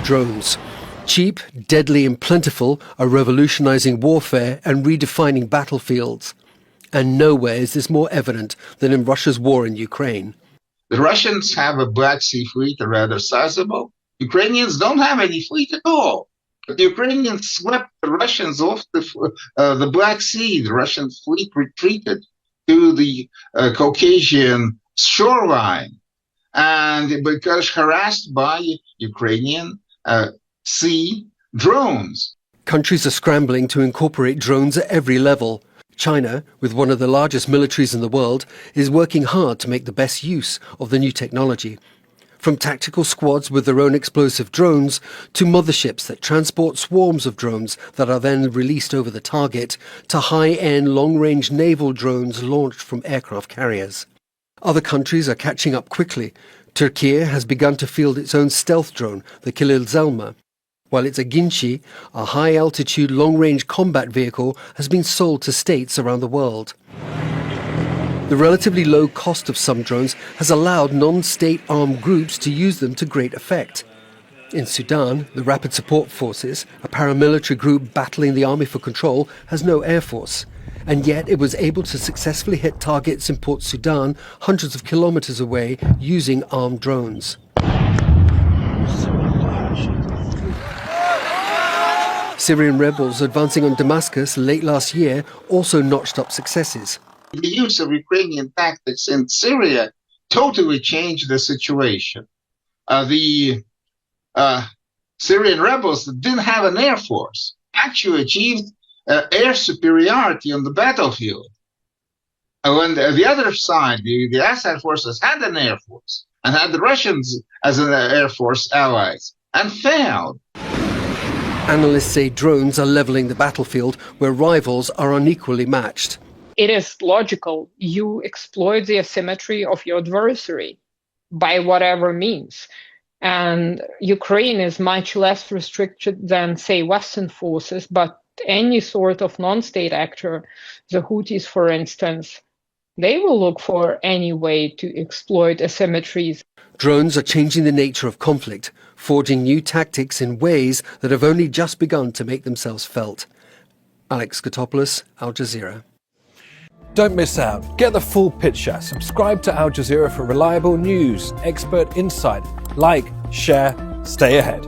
Drones. Cheap, deadly and plentiful are revolutionising warfare and redefining battlefields. And nowhere is this more evident than in Russia's war in Ukraine. The Russians have a Black Sea fleet, rather sizable. Ukrainians don't have any fleet at all. But the Ukrainians swept the Russians off the Black Sea. The Russian fleet retreated to the Caucasian shoreline, and because harassed by Ukrainian sea drones. Countries are scrambling to incorporate drones at every level. China, with one of the largest militaries in the world, is working hard to make the best use of the new technology. From tactical squads with their own explosive drones to motherships that transport swarms of drones that are then released over the target, to high-end long-range naval drones launched from aircraft carriers. Other countries are catching up quickly. Turkey has begun to field its own stealth drone, the Khalil Zelma, while its Aginci, a high-altitude long-range combat vehicle, has been sold to states around the world. The relatively low cost of some drones has allowed non-state armed groups to use them to great effect. In Sudan, the Rapid Support Forces, a paramilitary group battling the army for control, has no air force. And yet it was able to successfully hit targets in Port Sudan, hundreds of kilometers away, using armed drones. Syrian rebels advancing on Damascus late last year also notched up successes. The use of Ukrainian tactics in Syria totally changed the situation. The Syrian rebels that didn't have an air force actually achieved air superiority on the battlefield. When the other side, the Assad forces, had an air force and had the Russians as an air force allies and failed. Analysts say drones are levelling the battlefield where rivals are unequally matched. It is logical. You exploit the asymmetry of your adversary by whatever means. And Ukraine is much less restricted than, say, Western forces, but any sort of non-state actor, the Houthis, for instance, they will look for any way to exploit asymmetries. Drones are changing the nature of conflict, forging new tactics in ways that have only just begun to make themselves felt. Alex Kotopoulos, Al Jazeera. Don't miss out. Get the full picture. Subscribe to Al Jazeera for reliable news, expert insight. Like, share, stay ahead.